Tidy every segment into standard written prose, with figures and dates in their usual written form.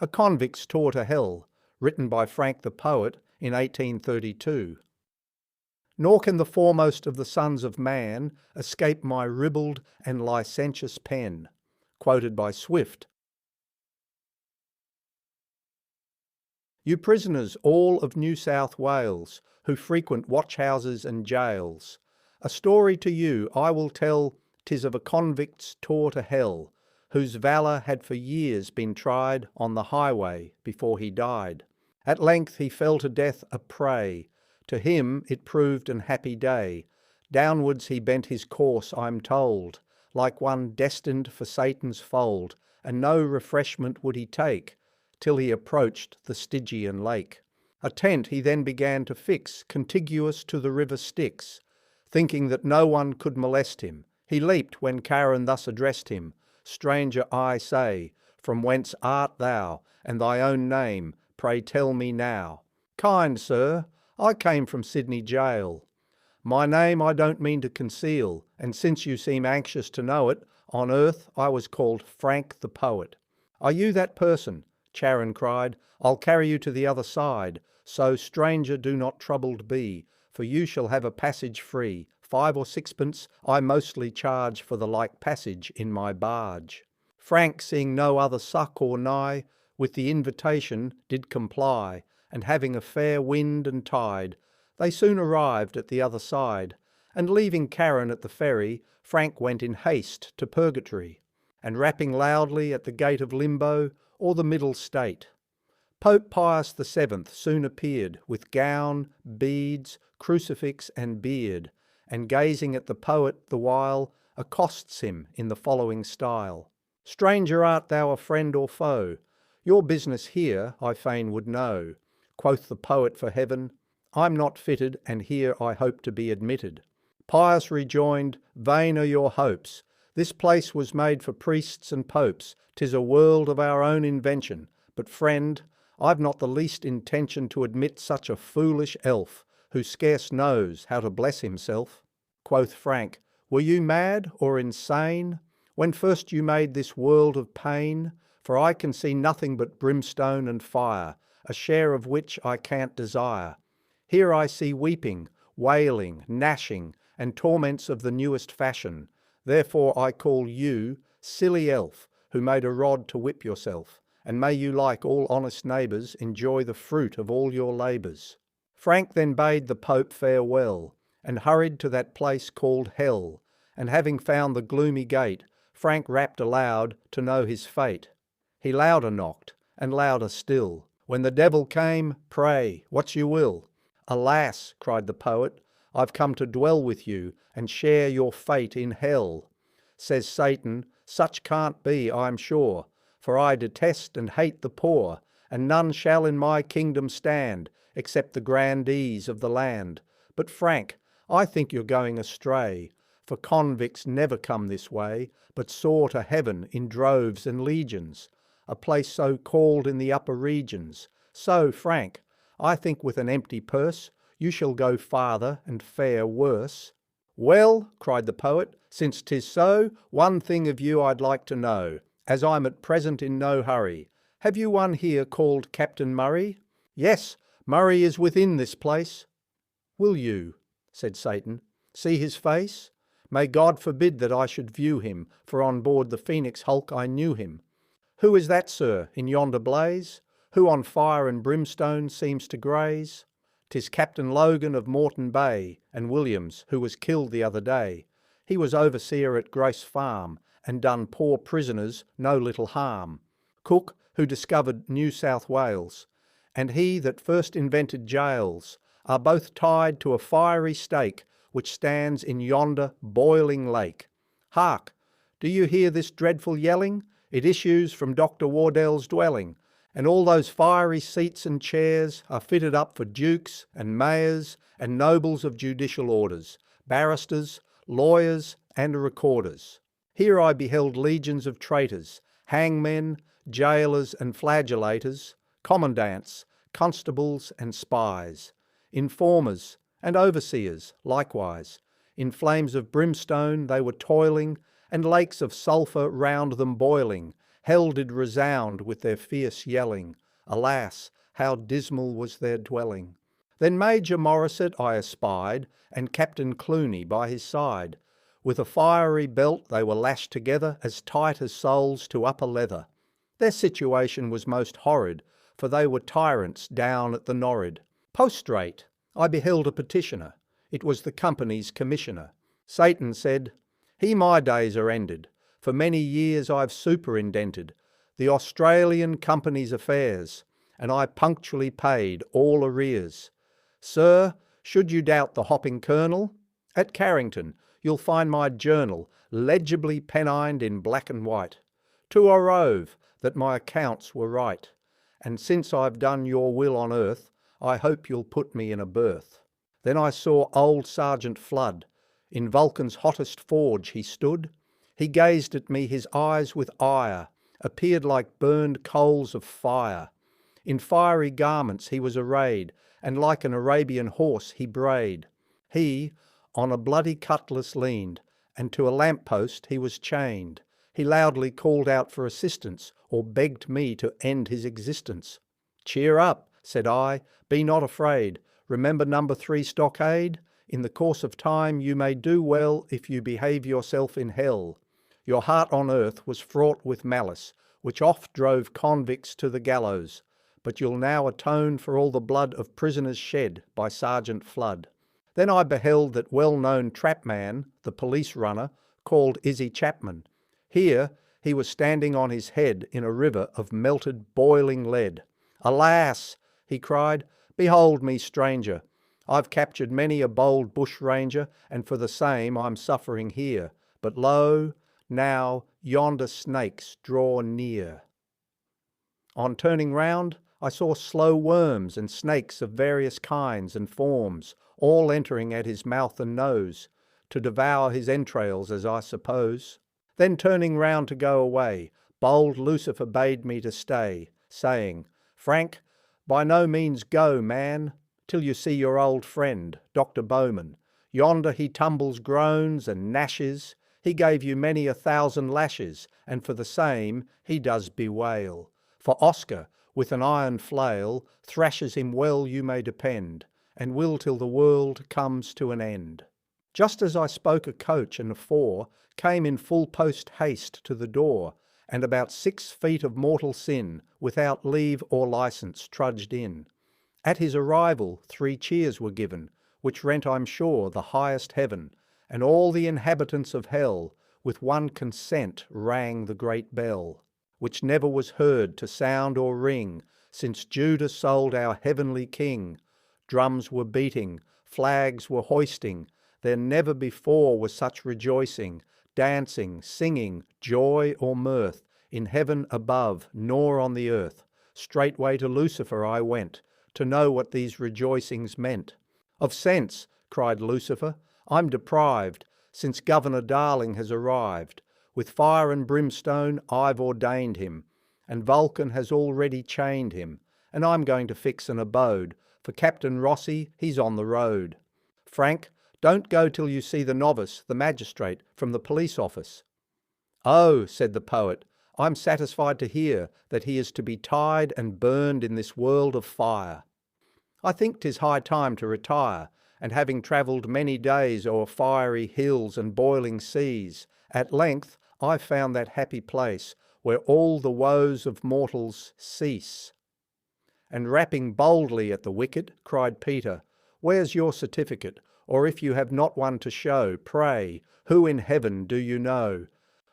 A Convict's Tour to Hell, written by Frank the Poet in 1832. Nor can the foremost of the sons of man escape my ribald and licentious pen. Quoted by Swift. You prisoners all of New South Wales, who frequent watch-houses and jails, a story to you I will tell, 'tis of a convict's tour to hell, whose valour had for years been tried on the highway before he died. At length he fell to death a prey. To him it proved an happy day. Downwards he bent his course, I'm told, like one destined for Satan's fold, and no refreshment would he take, till he approached the Stygian lake. A tent he then began to fix, contiguous to the river Styx. Thinking that no one could molest him, he leaped when Charon thus addressed him, Stranger, I say, from whence art thou, and thy own name, pray tell me now. Kind sir, I came from Sydney jail. My name I don't mean to conceal, and since you seem anxious to know it, on earth I was called Frank the Poet. Are you that person? Charon cried. I'll carry you to the other side. So, stranger, do not troubled be, for you shall have a passage free. 5 or 6pence I mostly charge for the like passage in my barge. Frank, seeing no other suck or nigh, with the invitation did comply, and having a fair wind and tide, they soon arrived at the other side, and leaving Charon at the ferry, Frank went in haste to purgatory, and rapping loudly at the gate of limbo, or the middle state. Pope Pius VII soon appeared, with gown, beads, crucifix and beard, and gazing at the poet the while, accosts him in the following style. Stranger, art thou a friend or foe? Your business here I fain would know. Quoth the poet, for heaven, I'm not fitted, and here I hope to be admitted. Pius rejoined, vain are your hopes. This place was made for priests and popes. 'Tis a world of our own invention. But friend, I've not the least intention to admit such a foolish elf, who scarce knows how to bless himself. Quoth Frank, were you mad or insane, when first you made this world of pain? For I can see nothing but brimstone and fire, a share of which I can't desire. Here I see weeping, wailing, gnashing, and torments of the newest fashion. Therefore I call you, silly elf, who made a rod to whip yourself, and may you, like all honest neighbours, enjoy the fruit of all your labours. Frank then bade the Pope farewell, and hurried to that place called Hell, and having found the gloomy gate, Frank rapped aloud to know his fate. He louder knocked, and louder still. When the devil came, pray, what's your will? Alas, cried the poet, I've come to dwell with you, and share your fate in hell. Says Satan, such can't be, I'm sure, for I detest and hate the poor, and none shall in my kingdom stand, except the grandees of the land. But Frank, I think you're going astray, for convicts never come this way, but soar to heaven in droves and legions, a place so called in the upper regions. So, Frank, I think with an empty purse you shall go farther and fare worse. Well, cried the poet, since 'tis so, one thing of you I'd like to know, as I'm at present in no hurry. Have you one here called Captain Murray? Yes, Murray is within this place. Will you, said Satan, see his face? May God forbid that I should view him, for on board the Phoenix hulk I knew him. Who is that, sir, in yonder blaze? Who on fire and brimstone seems to graze? 'Tis Captain Logan of Moreton Bay, and Williams, who was killed the other day. He was overseer at Grace Farm, and done poor prisoners no little harm. Cook, who discovered New South Wales, and he that first invented jails, are both tied to a fiery stake, which stands in yonder boiling lake. Hark! Do you hear this dreadful yelling? It issues from Dr. Wardell's dwelling, and all those fiery seats and chairs are fitted up for dukes and mayors and nobles of judicial orders, barristers, lawyers, and recorders. Here I beheld legions of traitors, hangmen, jailers and flagellators, commandants, constables and spies, informers and overseers likewise. In flames of brimstone they were toiling, and lakes of sulphur round them boiling. hell did resound with their fierce yelling. Alas, how dismal was their dwelling! Then Major Morisset I espied, and Captain Clooney by his side. With a fiery belt they were lashed together, as tight as soles to upper leather. Their situation was most horrid, for they were tyrants down at the Norrid. Postrate, I beheld a petitioner. It was the company's commissioner. Satan said, "He my days are ended. For many years I've superindented the Australian Company's affairs, and I punctually paid all arrears. Sir, should you doubt the hopping colonel, at Carrington you'll find my journal legibly pennined in black and white, to arrove that my accounts were right, and since I've done your will on earth, I hope you'll put me in a berth." Then I saw old Sergeant Flood. In Vulcan's hottest forge he stood. He gazed at me, his eyes with ire appeared like burned coals of fire. In fiery garments he was arrayed, and like an Arabian horse he brayed. He on a bloody cutlass leaned, and to a lamp-post he was chained. He loudly called out for assistance, or begged me to end his existence. "Cheer up," said I, "be not afraid. Remember number 3 stockade? In the course of time you may do well if you behave yourself in hell. Your heart on earth was fraught with malice, which oft drove convicts to the gallows, but you'll now atone for all the blood of prisoners shed by Sergeant Flood." Then I beheld that well-known trapman, the police runner, called Izzy Chapman. Here he was standing on his head in a river of melted boiling lead. "Alas!" he cried, "behold me, stranger. I've captured many a bold bush ranger, and for the same I'm suffering here. But lo, now yonder snakes draw near." On turning round, I saw slow worms and snakes of various kinds and forms, all entering at his mouth and nose, to devour his entrails, as I suppose. Then turning round to go away, bold Lucifer bade me to stay, saying, "Frank, by no means go, man, till you see your old friend, Dr. Bowman. Yonder he tumbles groans and gnashes. He gave you many 1,000 lashes, and for the same he does bewail. For Oscar, with an iron flail, thrashes him well, you may depend, and will till the world comes to an end." Just as I spoke, a coach and 4 came in full post haste to the door, and about 6 feet of mortal sin, without leave or licence, trudged in. At his arrival 3 cheers were given, which rent, I'm sure, the highest heaven, and all the inhabitants of hell with one consent rang the great bell, which never was heard to sound or ring since Judah sold our heavenly King. Drums were beating, flags were hoisting, there never before was such rejoicing, dancing, singing, joy or mirth, in heaven above, nor on the earth. Straightway to Lucifer I went, to know what these rejoicings meant. "Of sense," cried Lucifer, "I'm deprived, since Governor Darling has arrived. With fire and brimstone I've ordained him, and Vulcan has already chained him, and I'm going to fix an abode, for Captain Rossi, he's on the road. Frank, don't go till you see the novice, the magistrate, from the police office." "Oh," said the poet, "I'm satisfied to hear that he is to be tied and burned in this world of fire. I think 'tis high time to retire, and having travelled many days o'er fiery hills and boiling seas, at length I've found that happy place where all the woes of mortals cease." And rapping boldly at the wicket, cried Peter, "Where's your certificate? Or if you have not one to show, pray, who in heaven do you know?"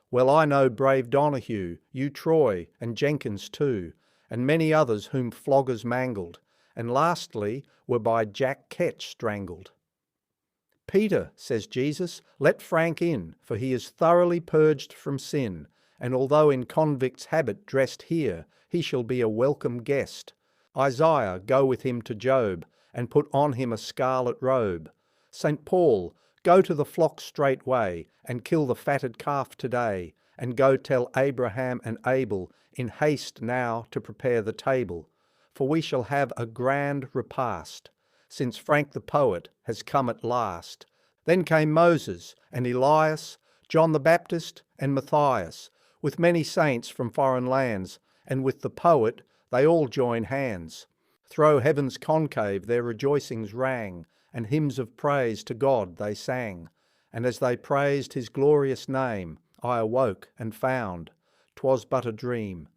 "Well, I know brave Donahue, you Troy, and Jenkins too, and many others whom floggers mangled, and lastly were by Jack Ketch strangled." "Peter," says Jesus, "let Frank in, for he is thoroughly purged from sin, and although in convict's habit dressed here, he shall be a welcome guest. Isaiah, go with him to Job, and put on him a scarlet robe. St. Paul, go to the flock straightway, and kill the fatted calf today, and go tell Abraham and Abel in haste now to prepare the table, for we shall have a grand repast, since Frank the poet has come at last." Then came Moses and Elias, John the Baptist and Matthias, with many saints from foreign lands, and with the poet they all join hands. Thro' heaven's concave their rejoicings rang, and hymns of praise to God they sang. And as they praised his glorious name, I awoke and found 'twas but a dream.